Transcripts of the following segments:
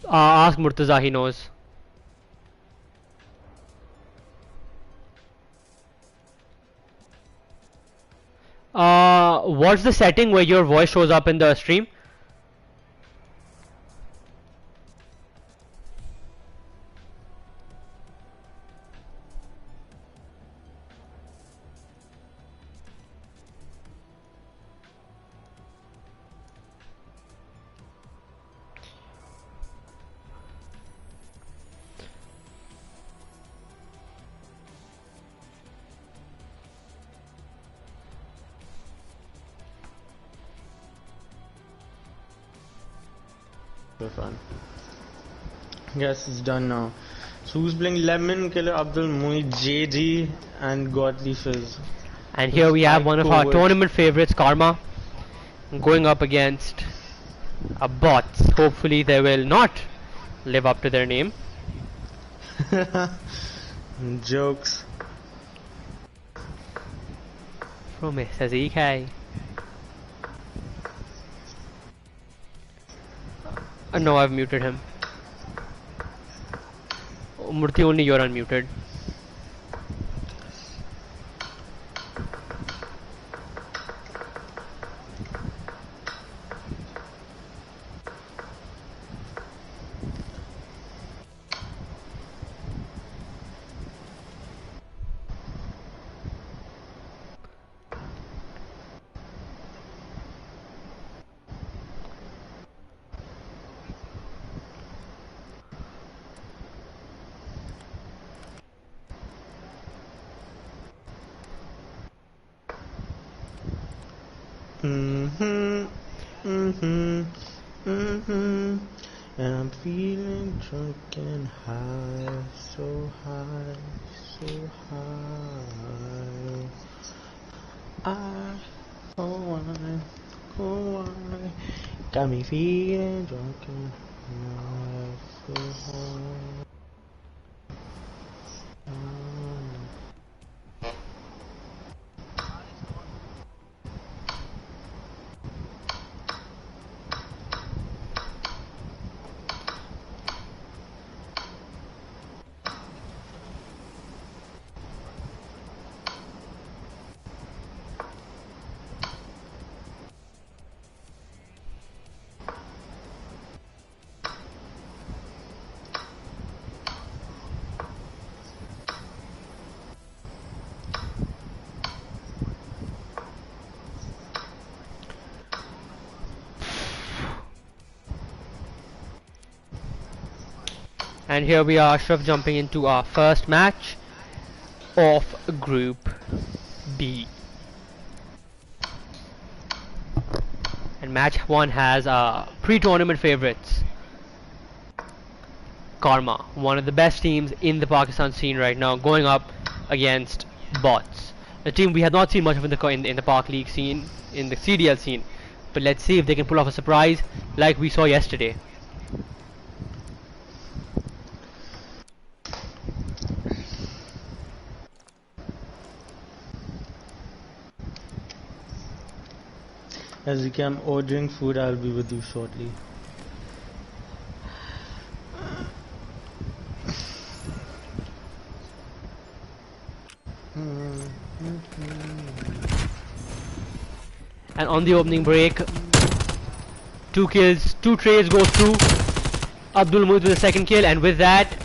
Ask Murtaza, he knows. What's the setting where your voice shows up in the stream? So fun. Yes, it's done now. So who's playing? Lemon, Killer, Abdul, Muid, JD, and Godly Fizz. And here we have one of our tournament favorites, Karma, going up against a bots. Hopefully they will not live up to their name. Jokes. From says EK. No, I've muted him. Murthy, only you're unmuted. And I'm feeling drunk and high, so high, so high. Oh why, got me feeling drunk and high, so high. And here we are, Ashraf, jumping into our first match of Group B. And match 1 has pre-tournament favorites. Karma, one of the best teams in the Pakistan scene right now, going up against bots. A team we have not seen much of in the Pak League scene, in the CDL scene. But let's see if they can pull off a surprise like we saw yesterday. As you can, I'm ordering food. I'll be with you shortly. And on the opening break, 2 kills, 2 trades go through. Abdul Muid with the second kill, and with that,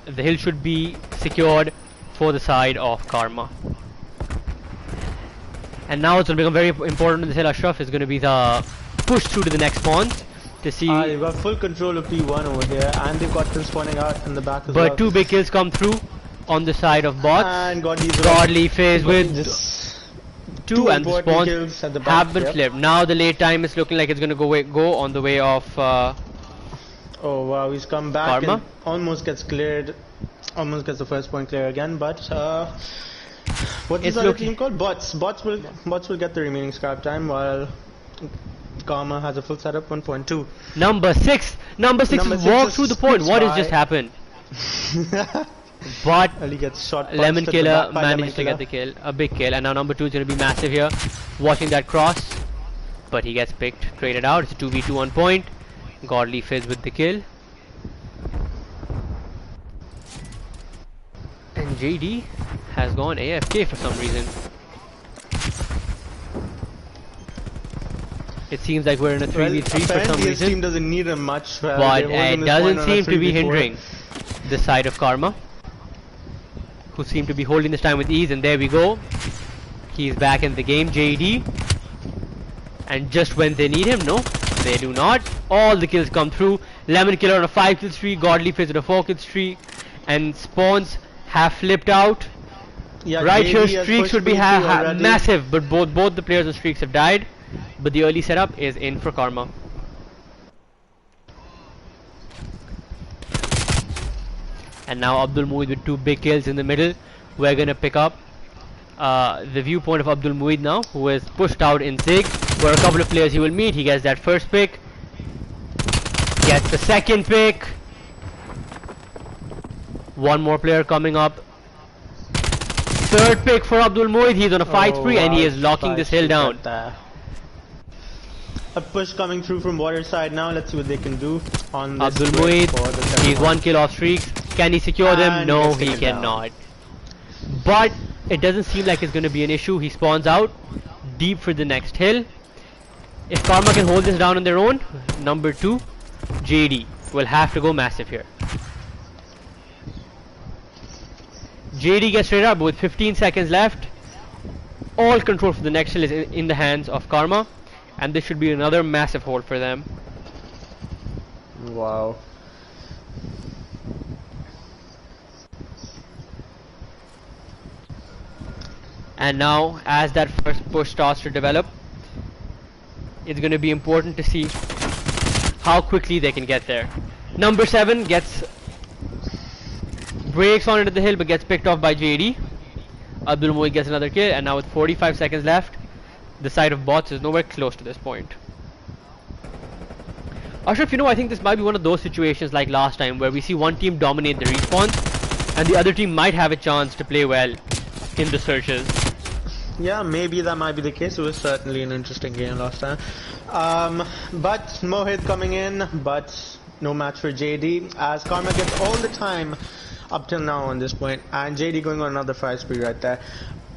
the hill should be secured for the side of Karma. And now it's going to become very important in this hill. Ashraf is going to be the push through to the next spawns to see. They've got full control of P1 over here, and they've got them spawning out in the back as well. But 2 big kills come through on the side of bots. And Godly Fizz with 2, and the spawns have been flipped. Now the late time is looking like it's going to go on the way of oh wow, he's come back Karma. and almost gets cleared. Almost gets the first point clear again, but what's this other team called? Bots. Bots will get the remaining scrap time, while Karma has a full setup 1.2. Number 6 walked through the point. What has just happened? But Ali gets shot. Lemon Killer managed to get the kill, a big kill, and now number 2 is going to be massive here, watching that cross, but he gets picked, traded out. It's a 2v2 on point. Godly Fizz with the kill. JD has gone AFK for some reason. It seems like we're in a 3v3 for some reason. His team doesn't need him much. But it doesn't seem to be hindering the side of Karma, who seem to be holding this time with ease. And there we go. He's back in the game, JD. And just when they need him, no, they do not. All the kills come through. Lemon Killer on a 5-kill streak, Godly Fizz on a 4-kill streak, and Spawns have flipped out. Yeah, right JD here, streaks would be massive, but both the players on streaks have died. But the early setup is in for Karma. And now Abdul Muid with 2 big kills in the middle. We're gonna pick up the viewpoint of Abdul Muid now, who is pushed out in Zig, where a couple of players he will meet. He gets that first pick, gets the second pick. One more player coming up. Third pick for Abdul Muid. He's on a fight spree and he is locking this hill down. A push coming through from water side now. Let's see what they can do on this. Abdul Muid, he's 1 kill off streaks. Can he secure them? No, he cannot. But it doesn't seem like it's going to be an issue. He spawns out deep for the next hill. If Karma can hold this down on their own, number 2, JD, will have to go massive here. JD gets straight up with 15 seconds left. All control for the next hill is in the hands of Karma. And this should be another massive hold for them. Wow. And now, as that first push starts to develop, it's going to be important to see how quickly they can get there. Number 7 breaks on into the hill but gets picked off by JD. Abdul Muid gets another kill, and now with 45 seconds left, the side of bots is nowhere close to this point. Ashraf, I think this might be one of those situations like last time where we see one team dominate the respawns and the other team might have a chance to play well in the searches. Yeah, maybe that might be the case. It was certainly an interesting game last time. But Mohit coming in, but no match for JD, as Karma gets all the time up till now on this point, and JD going on another fight spree right there.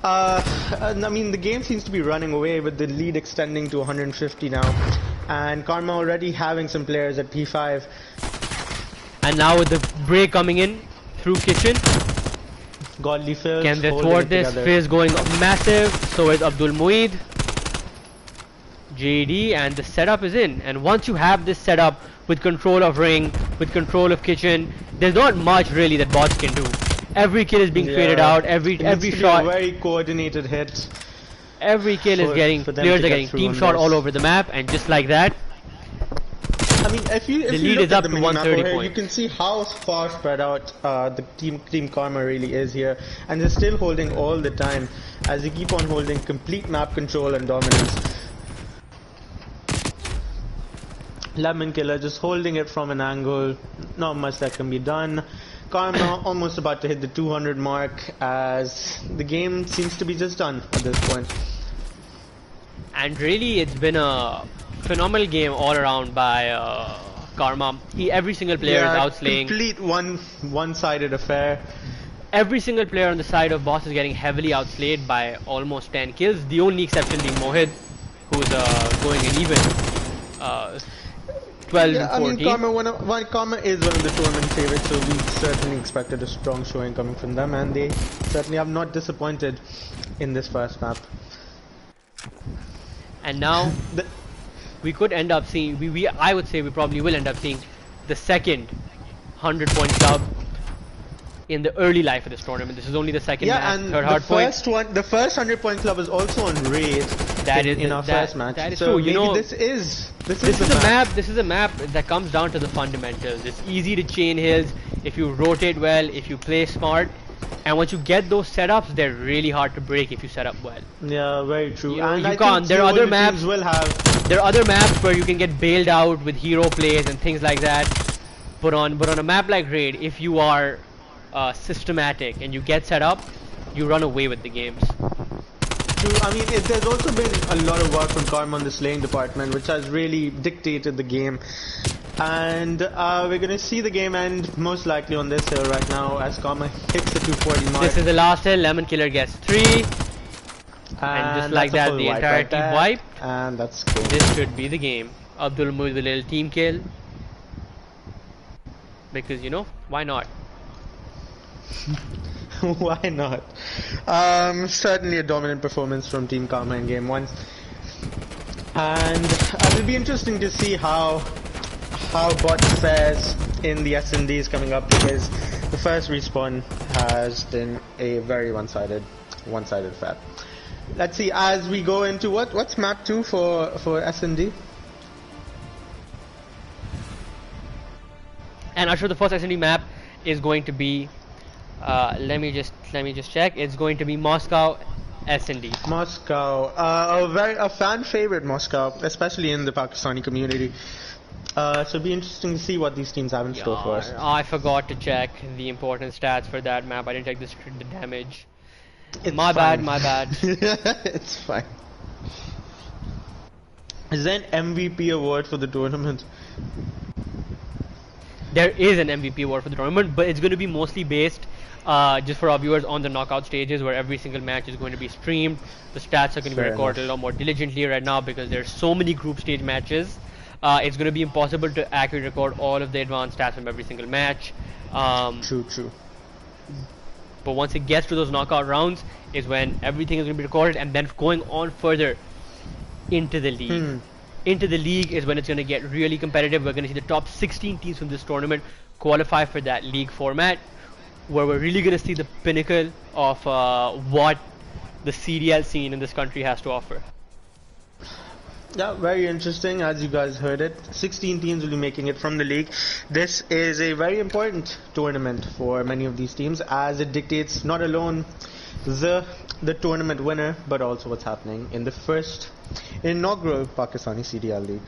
I mean, the game seems to be running away with the lead extending to 150 now, and Karma already having some players at P5. And now with the break coming in through Kitchen, Godly Fizz, can they thwart this? Fizz going up massive, so is Abdul Muid. JD, and the setup is in. And once you have this setup with control of ring, with control of Kitchen, there's not much really that bots can do. Every kill is being traded out, every shot. A very coordinated hit. Every kill is getting, players are getting team shot all over the map, and just like that, I mean, if you lead look is at up the to minimap 130 here, points. you can see how far spread out the team Karma really is here, and they're still holding all the time as they keep on holding complete map control and dominance. Lemon Killer just holding it from an angle, not much that can be done. Karma almost about to hit the 200 mark, as the game seems to be just done at this point. And really, it's been a phenomenal game all around by Karma. Every single player is outslaying. Complete one-sided affair. Every single player on the side of boss is getting heavily outslayed by almost 10 kills. The only exception being Mohit, who's going an even 12 and 14. I mean, Karma is one of the tournament favorites, so we certainly expected a strong showing coming from them, and they certainly have not disappointed in this first map. And now we could end up seeing, I would say we probably will end up seeing the second 100-point club in the early life of this tournament. This is only the second match, third hard point. The first 100-point club is also on Raid in our first match. That is so true. This is a map that comes down to the fundamentals. It's easy to chain hills if you rotate well, if you play smart. And once you get those setups, they're really hard to break if you set up well. Yeah, very true. You can't. There are other maps. There are other maps where you can get bailed out with hero plays and things like that. But on a map like Raid, if you are systematic and you get set up, you run away with the games. True. I mean, there's also been a lot of work from Karma on the slaying department, which has really dictated the game. And we're gonna see the game end most likely on this hill right now as Karma hits the 240 mark. This is the last hill. Lemon Killer gets 3. And just like that, the entire team wiped. And that's good. This should be the game. Abdul Muid with a little team kill. Because, you know, why not? Why not? Certainly a dominant performance from Team Karma in game 1. And it'll be interesting to see how Bot fares in the S&Ds coming up, because the first respawn has been a very one-sided fare. Let's see as we go into what's map 2 for S&D. And I'm sure the first S&D map is going to be let me just check. It's going to be Moscow S&D. Moscow, a fan favorite Moscow, especially in the Pakistani community. So it'll be interesting to see what these teams have in store for us. I forgot to check the important stats for that map. I didn't check the damage. My bad. It's fine. Is there an MVP award for the tournament? There is an MVP award for the tournament, but it's going to be mostly based, just for our viewers, on the knockout stages, where every single match is going to be streamed. The stats are going to be recorded a lot more diligently right now because there's so many group stage matches. It's going to be impossible to accurately record all of the advanced stats from every single match. True. But once it gets to those knockout rounds is when everything is going to be recorded, and then going on further into the league. Into the league is when it's going to get really competitive. We're going to see the top 16 teams from this tournament qualify for that league format, where we're really going to see the pinnacle of what the CDL scene in this country has to offer. Yeah, very interesting. As you guys heard it, 16 teams will be making it from the league. This is a very important tournament for many of these teams, as it dictates not alone the tournament winner, but also what's happening in the first inaugural Pakistani CDL League.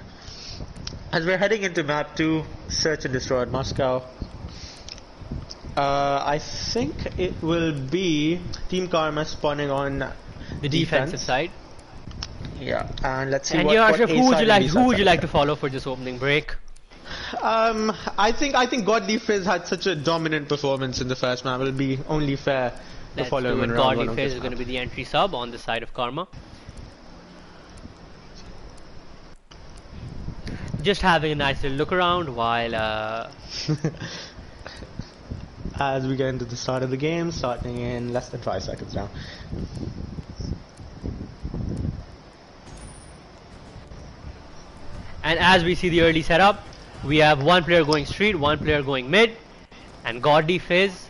As we're heading into map 2, Search and Destroy at Moscow, I think it will be Team Karma spawning on the defensive side. Yeah, and let's see. And who would you like to follow for this opening break? I think Godly Fizz had such a dominant performance in the first map. It'll be only fair to follow him in round 1. Godly Fizz is going to be the entry sub on the side of Karma. Just having a nice little look around while as we get into the start of the game, starting in less than 5 seconds now. And as we see the early setup, we have one player going street, one player going mid, and Godly Fizz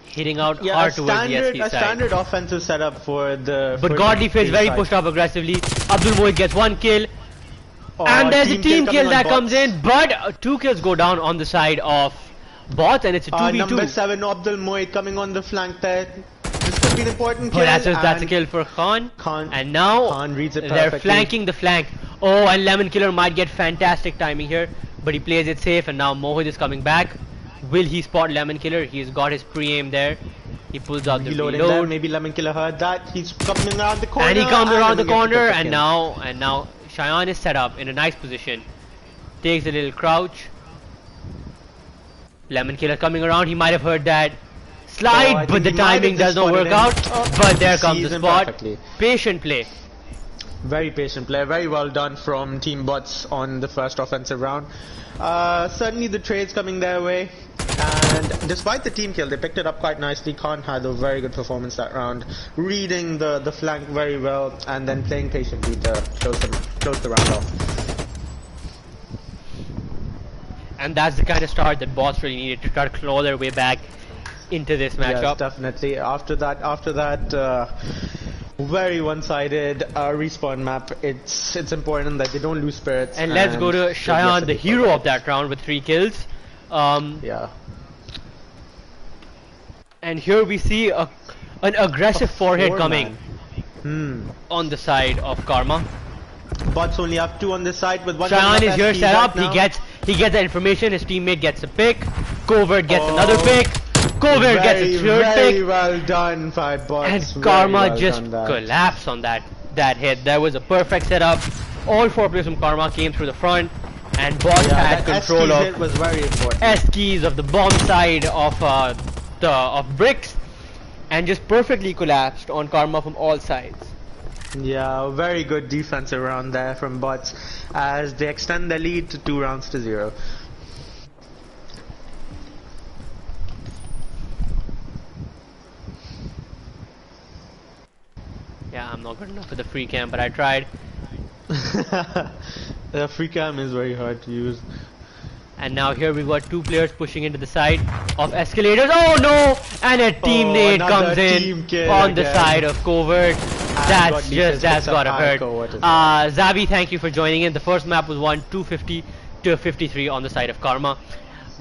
hitting out hard towards the SP side. A standard offensive setup for the... But Godly Fizz very pushed up aggressively. Abdul Muid gets 1 kill. And there's a team kill that comes in, but 2 kills go down on the side of Bots, and it's a 2v2. Number 7, Abdul Muid coming on the flank there. This could be an important kill. That's a kill for Khan. And now Khan reads it they're flanking the flank. Oh, and Lemon Killer might get fantastic timing here, but he plays it safe, and now Mohit is coming back. Will he spot Lemon Killer? He's got his pre-aim there. He pulls out the reload. There. Maybe Lemon Killer heard that. He's coming around the corner. And he comes around the corner, and now Cheyenne is set up in a nice position. Takes a little crouch. Lemon Killer coming around. He might have heard that slide, but the timing does not work out. But there comes the spot. Perfectly. Patient play. Very patient play. Very well done from Team Bots on the first offensive round. Certainly the trades coming their way. And despite the team kill, they picked it up quite nicely. Khan had a very good performance that round, reading the flank very well, and then playing patiently to close the round off. And that's the kind of start that Bots really needed to try to claw their way back into this matchup. Yes, definitely. After that very one-sided respawn map, it's important that they don't lose spirits. And let's go to Cheyenne, the hero of that round, with 3 kills. Yeah. And here we see an aggressive forehead coming on the side of Karma. Bots only have 2 on this side with 1. Cheyenne is here set up. He gets the information. His teammate gets a pick. Covert gets another pick. Covert gets a third pick. Very well done by Bots. And Karma just collapsed on that hit. There was a perfect setup. All 4 players from Karma came through the front, and Bots had control of hit was very important. S-keys of the bomb side of bricks, and just perfectly collapsed on Karma from all sides. Yeah, very good defense around there from Bots as they extend their lead to 2 rounds to 0. Yeah, I'm not good enough for the free cam, but I tried. The free cam is very hard to use. And now here we've got 2 players pushing into the side of escalators. Oh no! And a team nade comes in on the side of Covert. That's gotta hurt. Zabi, thank you for joining in. The first map was won 250 to 53 on the side of Karma.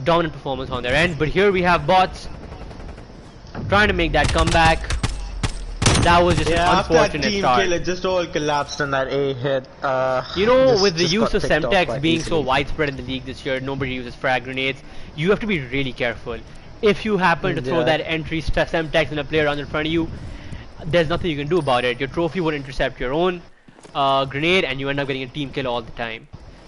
Dominant performance on their end. But here we have Bots trying to make that comeback. That was just an unfortunate team start. Kill, it just all collapsed on that A hit. You know, with the use of Semtex being so widespread in the league this year, nobody uses frag grenades. You have to be really careful. If you happen to throw that entry Semtex and a player runs in front of you, there's nothing you can do about it. Your trophy would intercept your own grenade, and you end up getting a team kill all the time.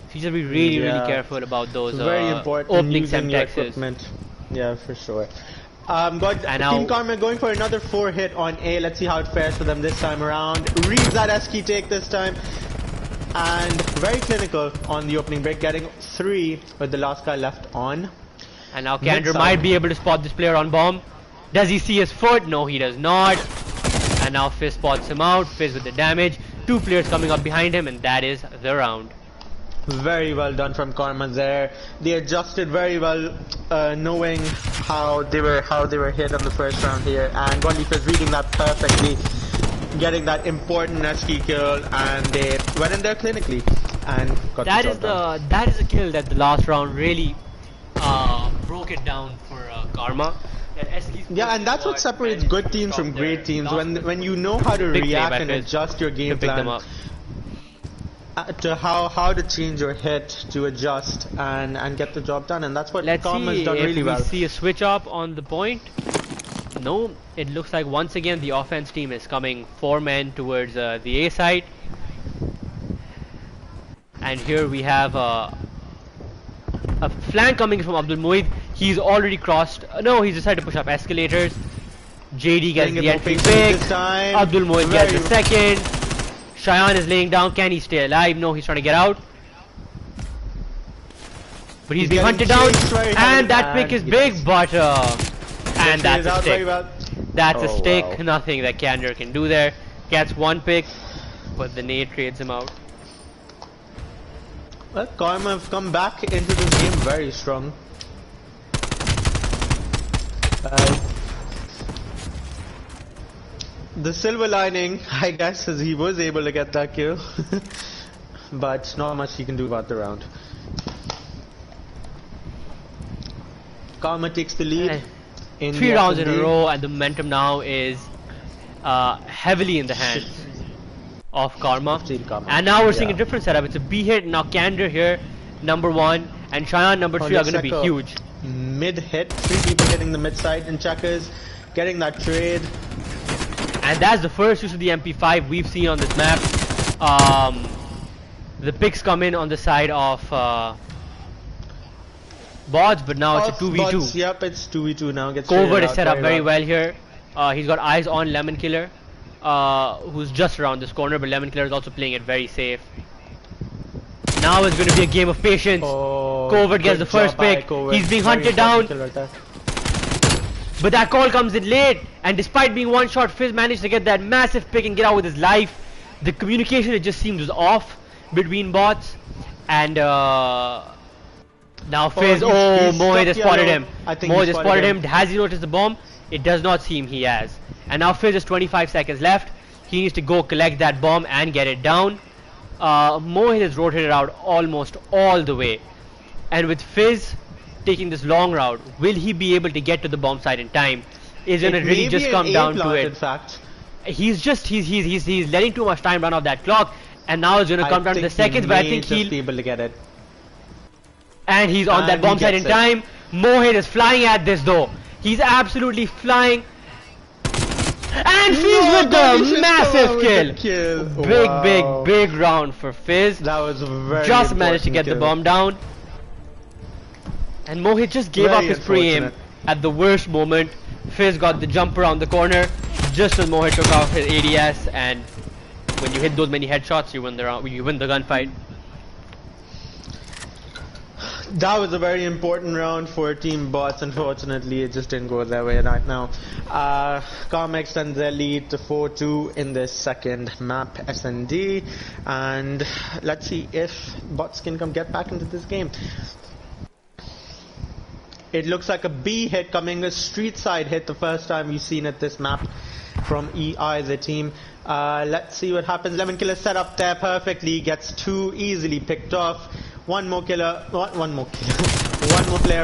So you just be really, really careful about those very important opening Semtexes. Yeah, for sure. Team Karma going for another 4 hit on A. Let's see how it fares for them this time around. Reads that S-key take this time. And very clinical on the opening break, getting 3 with the last guy left on. And now Kander might be able to spot this player on bomb. Does he see his foot? No, he does not. And now Fizz spots him out. Fizz with the damage. 2 players coming up behind him, and that is the round. Very well done from Karma there. They adjusted very well, knowing how they were hit on the first round here, and Gondy Fizz reading that perfectly, getting that important S-key kill, and they went in there clinically and got the job done. That is a kill that the last round really broke it down for Karma. Yeah, and that's what separates good teams from great teams, when you know how to react and adjust your game plan. To how to change your hit to adjust and get the job done, and that's what Karma's done really well. Let's see if we see a switch up on the point. No, it looks like once again the offense team is coming 4 men towards the A side, and here we have a flank coming from Abdul Muid. He's already crossed. No, he's decided to push up escalators. JD gets the entry pick. Abdul Muid gets the second. Cheyenne is laying down. Can he stay alive? No, he's trying to get out. But he's being hunted down. And that pick is big, but and that's a stick. That's a stick. Nothing that Kander can do there. Gets 1 pick, but the nade trades him out. Well, Karma have come back into this game very strong. The silver lining, I guess, is he was able to get that kill, but not much he can do about the round. Karma takes the lead. In 3 rounds in a row, and the momentum now is heavily in the hands of Karma. And now we're seeing a different setup. It's a B hit. Now Kander here, number 1, and Cheyenne number 3 are going to be huge. Mid hit, 3 people hitting the mid side in checkers, getting that trade. And that's the first use of the MP5 we've seen on this map. The picks come in on the side of Bots, but now it's a 2v2. Bots, yep, it's 2v2 now. Covert is set up very well here. He's got eyes on Lemon Killer, who's just around this corner, but Lemon Killer is also playing it very safe. Now it's going to be a game of patience. Covert gets the first pick. He's being hunted down. But that call comes in late, and despite being one shot, Fizz managed to get that massive pick and get out with his life. The communication, it just seems, was off between Bots, and now Fizz, Mohit has spotted him. Mohit has spotted him. Has he noticed the bomb? It does not seem he has. And now Fizz has 25 seconds left. He needs to go collect that bomb and get it down. Mohit has rotated out almost all the way, and with Fizz taking this long route, will he be able to get to the bomb site in time? Is gonna really just come down to it. In fact, he's letting too much time run off that clock, and now it's gonna come down to the seconds. But I think he'll be able to get it. And he's on that bomb site in time. Mohit is flying at this though. He's absolutely flying. And Fizz with the massive kill. Big round for Fizz. That was very just managed to get the bomb down. And Mohit just gave up his pre-aim at the worst moment. Fizz got the jump around the corner just as Mohit took off his ADS, and when you hit those many headshots, you win the round, you win the gunfight. That was a very important round for Team Bots. Unfortunately, it just didn't go their way right now. Karma extends their lead to 4-2 in this second map, SND, and let's see if Bots can get back into this game. It looks like a B hit coming, a street side hit, the first time we've seen it this map from EI, the team. Let's see what happens. Lemon Killer set up there perfectly, gets 2 easily picked off. One more player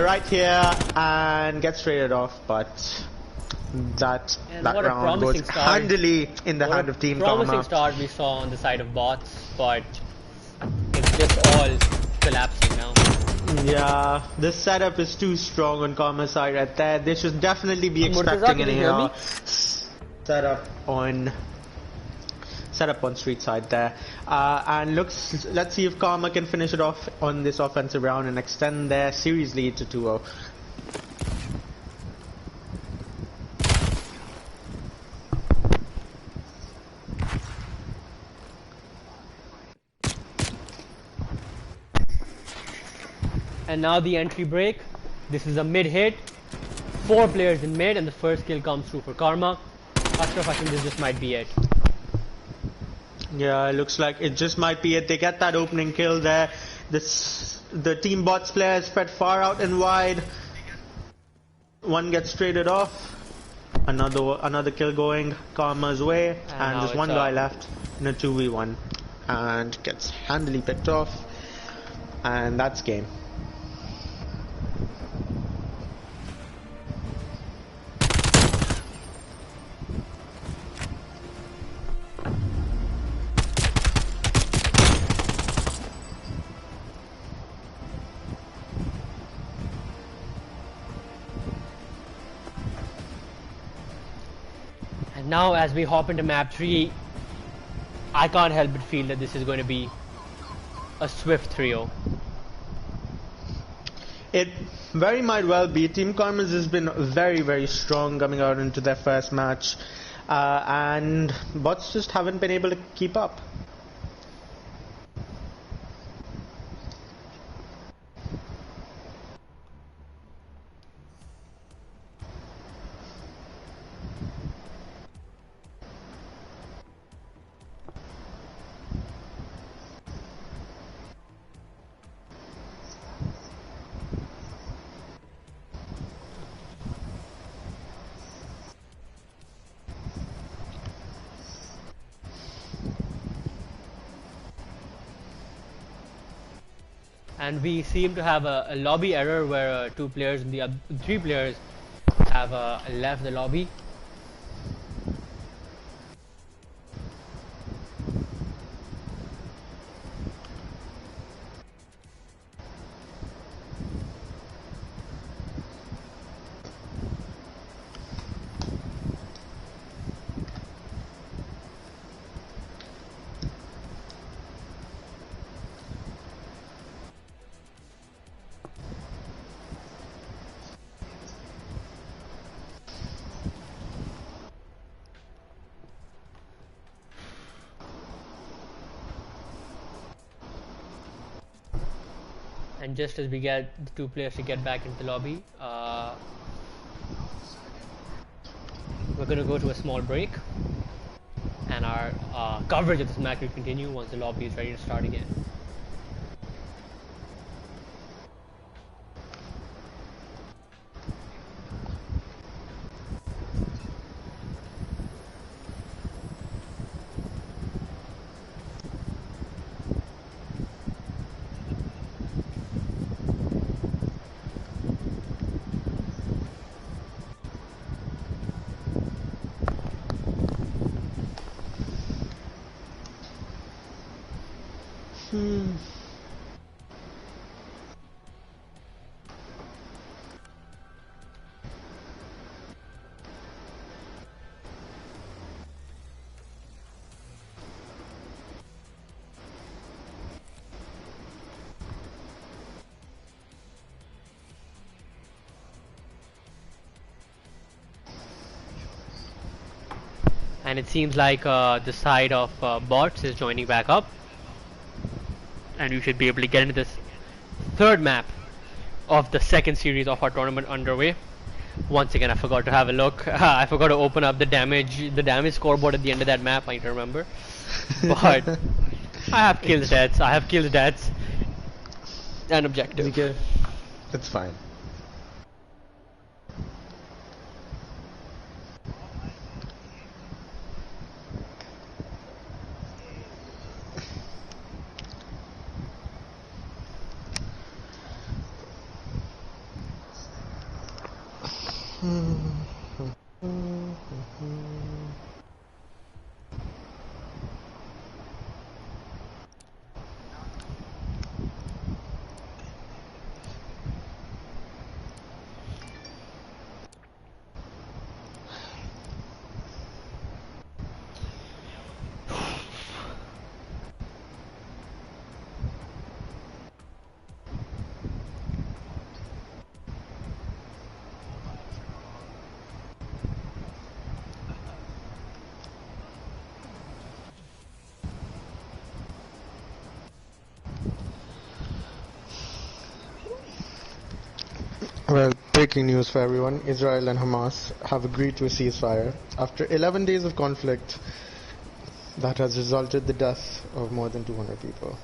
right here and gets traded off, but that round was handily in the hand of Team Karma. Promising start we saw on the side of Bots, but it's just all collapsing now. Yeah, this setup is too strong on Karma's side right there. They should definitely be expecting an setup on street side there. And let's see if Karma can finish it off on this offensive round and extend their series lead to 2-0. And now the entry break. This is a mid hit. 4 players in mid, and the first kill comes through for Karma. Ashraf, I think this just might be it. Yeah, it looks like it just might be it. They get that opening kill there. The Team Bots player is spread far out and wide. One gets traded off. Another kill going Karma's way, and just one guy left in a 2v1, and gets handily picked off, and that's game. Now as we hop into map 3, I can't help but feel that this is going to be a swift 3-0. It very might well be. Team Karma's has been very strong coming out into their first match, and Bots just haven't been able to keep up. And we seem to have a lobby error where 2 players and the 3 players have left the lobby. And just as we get the 2 players to get back into the lobby, we're going to go to a small break, and our coverage of this match will continue once the lobby is ready to start again. And it seems like the side of bots is joining back up. And we should be able to get into this third map of the second series of our tournament underway. Once again, I forgot to have a look. I forgot to open up the damage scoreboard at the end of that map. I need to remember. But I have kills, deaths. I have kills, deaths, and objective. Okay. It's fine. Well, breaking news for everyone. Israel and Hamas have agreed to a ceasefire after 11 days of conflict that has resulted in the death of more than 200 people.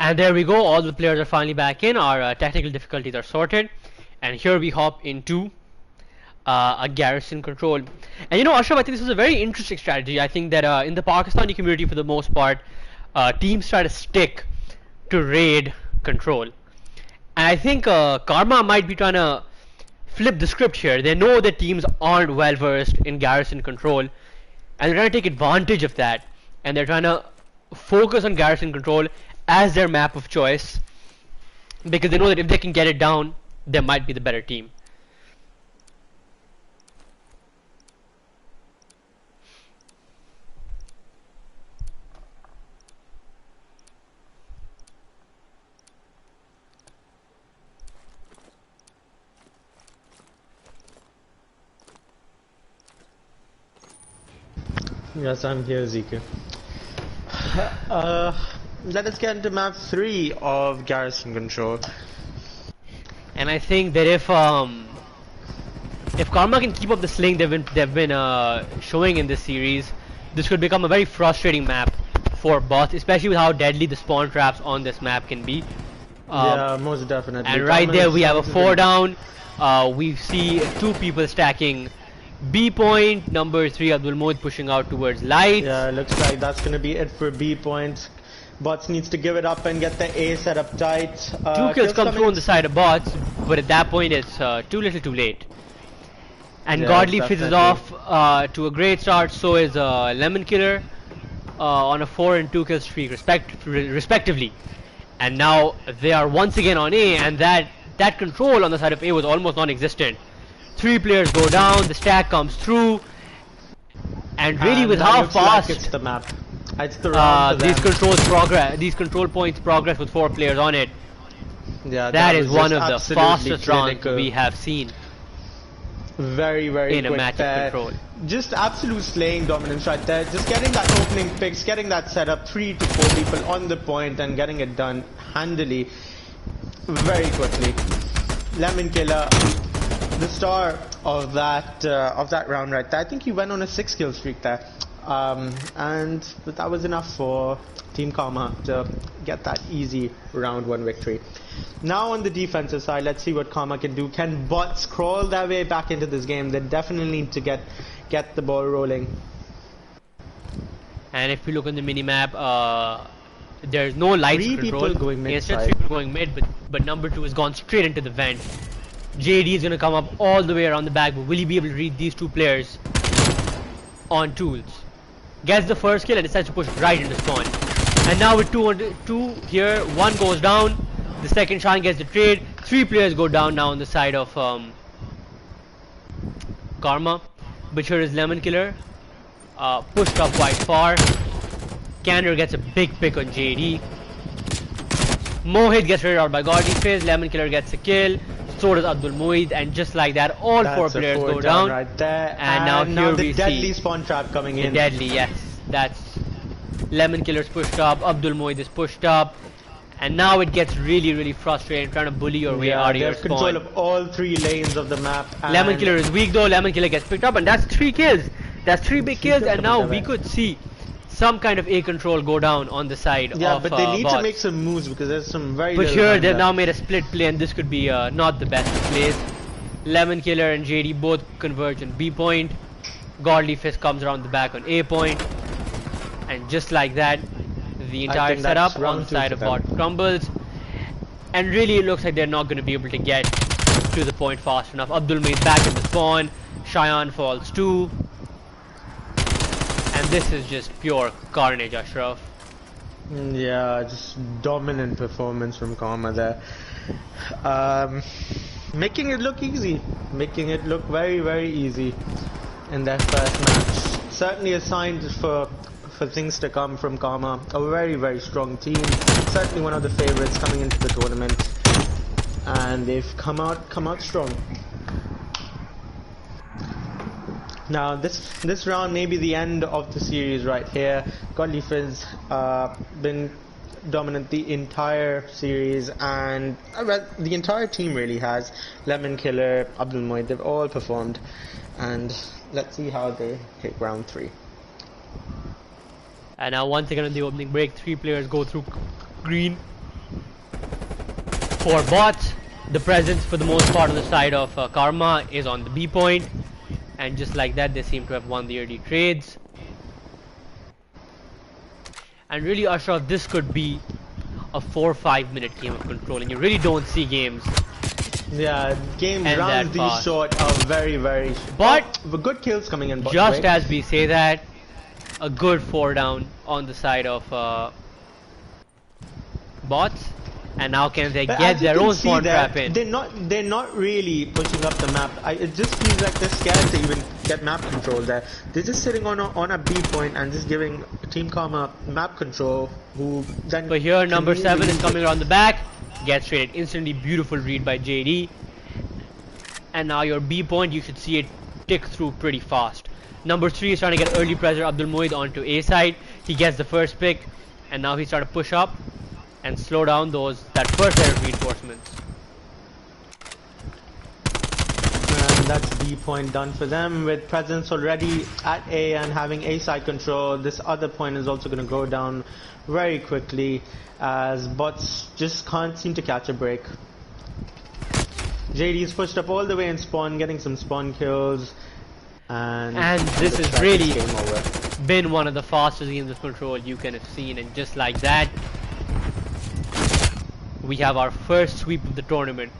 And there we go, all the players are finally back in, our technical difficulties are sorted, and here we hop into a garrison control. And you know, Ashraf, I think this was a very interesting strategy. I think that in the Pakistani community, for the most part, teams try to stick to raid control. And I think Karma might be trying to flip the script here. They know that teams aren't well versed in garrison control, and they're trying to take advantage of that, and they're trying to focus on garrison control as their map of choice, because they know that if they can get it down, they might be the better team. Yes, I'm here, Zika. Let us get into map 3 of garrison control. And I think that if Karma can keep up the sling they've been showing in this series, this could become a very frustrating map for bots, especially with how deadly the spawn traps on this map can be. Yeah, most definitely. And right there we have a 4 down. We see 2 people stacking B point. Number 3 Abdul Moed pushing out towards light. Yeah, looks like that's gonna be it for B point. Bots needs to give it up and get the A set up tight. 2 kills come through on the side of bots, but at that point it's too little too late. And yeah, Godly fizzes off to a great start. So is Lemon Killer on a 4 and 2 kill streak respectively. And now they are once again on A, and that control on the side of A was almost non-existent. 3 players go down, the stack comes through, and really with how fast it's the map. It's the round these control points progress with 4 players on it. Yeah, that is one of the fastest rounds we have seen. Very, very in quick a match of control. Just absolute slaying dominance right there. Just getting that opening picks, getting that setup, 3 to 4 people on the point and getting it done handily, very quickly. Lemon Killer, the star of that round right there. I think he went on a 6 kill streak there, and that was enough for Team Karma to get that easy round 1 victory. Now on the defensive side, let's see what Karma can do. Can bots crawl their way back into this game? They definitely need to get the ball rolling. And if we look on the minimap, there's no lights Three control. people going mid Instead, side. 3 people going mid, but number 2 has gone straight into the vent. JD is going to come up all the way around the back, but will he be able to read these 2 players on tools? Gets the first kill and decides to push right into spawn. And now with 2 here, 1 goes down. The second Shine gets the trade. 3 players go down now on the side of Karma. But here is Lemon Killer. Pushed up quite far. Candor gets a big pick on JD. Mohit gets raided out by Godlyface. Lemon Killer gets a kill. So does Abdul Muid, and just like that, all 4 players go down. Right there. And now here the we deadly see spawn trap coming in. deadly, yes. That's Lemon Killer's pushed up. Abdul Muid is pushed up. And now it gets really frustrating trying to bully your way out of your spawn. They have control of all 3 lanes of the map. Lemon Killer is weak though. Lemon Killer gets picked up, and that's 3 kills. That's 3 big kills, and now we could see some kind of A control go down on the side of but they need bots. to make some moves because there's some very But little here time they've left. now made a split play, and this could be not the best plays. Lemon Killer and JD both converge on B point. Godlyface comes around the back on A point. And just like that, the entire setup on the side of bot crumbles. And really it looks like they're not going to be able to get to the point fast enough. Abdul Muid back in the spawn. Cheyenne falls too. And this is just pure carnage, Ashraf. Yeah, just dominant performance from Karma there. Making it look easy. Making it look very easy in their first match. Certainly a sign for things to come from Karma. A very strong team. Certainly one of the favorites coming into the tournament. And they've come out strong. Now this round may be the end of the series right here. Godlyface been dominant the entire series, and the entire team really has. Lemon Killer, Abdul Muid, they've all performed, and let's see how they take round 3. And now once again on the opening break, 3 players go through green. For bots, the presence for the most part on the side of Karma is on the B point. And just like that, they seem to have won the early trades. And really, Ashraf, this could be a 4 or 5 minute game of control, and you really don't see games. Yeah, game And rounds that fast. these short are very But good kills coming in. just as we say that, a good 4 down on the side of bots. And now can they get their own spawn trap in? They're not really pushing up the map. It just feels like they're scared to even get map control there. They're just sitting on a B point and just giving Team Karma map control. Who then? But here number 7 is coming around the back, gets traded instantly. Beautiful read by JD. And now your B point, you should see it tick through pretty fast. Number 3 is trying to get early pressure Abdul Muid onto A side. He gets the first pick, and now he's trying to push up and slow down that first set of reinforcements. And that's B point done for them, with presence already at A and having A side control. This other point is also going to go down very quickly as bots just can't seem to catch a break. JD's pushed up all the way in spawn, getting some spawn kills. And this has really been one of the fastest games of control you can have seen, and just like that, we have our first sweep of the tournament.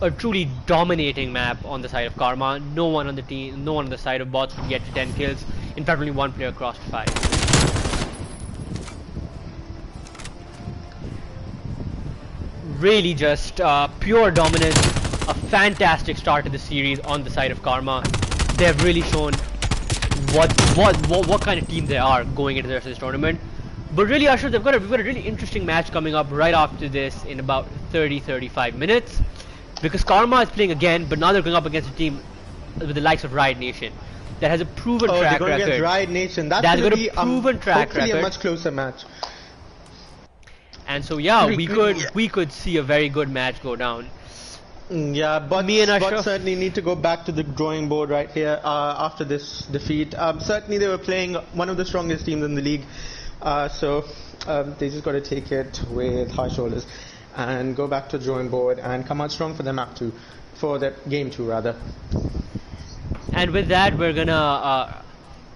A truly dominating map on the side of Karma. No one on the side of bots could get to 10 kills. In fact, only 1 player crossed 5. Really just pure dominance. A fantastic start to the series on the side of Karma. They've really shown what kind of team they are going into the rest of this tournament. But really, Ashraf, we've got a really interesting match coming up right after this in about 30-35 minutes. Because Karma is playing again, but now they're going up against a team with the likes of Riot Nation that has a proven track they're going record. against Riot Nation. That's going to be be a proven track hopefully record. a much closer match. And so yeah, we could see a very good match go down. Yeah, but bots certainly need to go back to the drawing board right here after this defeat. Certainly they were playing one of the strongest teams in the league So they just got to take it with high shoulders and go back to the drawing board and come out strong for the map 2, for the game 2 rather. And with that, we're gonna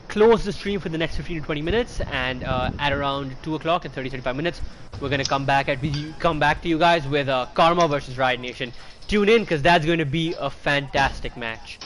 close the stream for the next 15 to 20 minutes, and at around 2 o'clock and 30-35 minutes, we're gonna come back to you guys with Karma versus Riot Nation. Tune in, because that's going to be a fantastic match.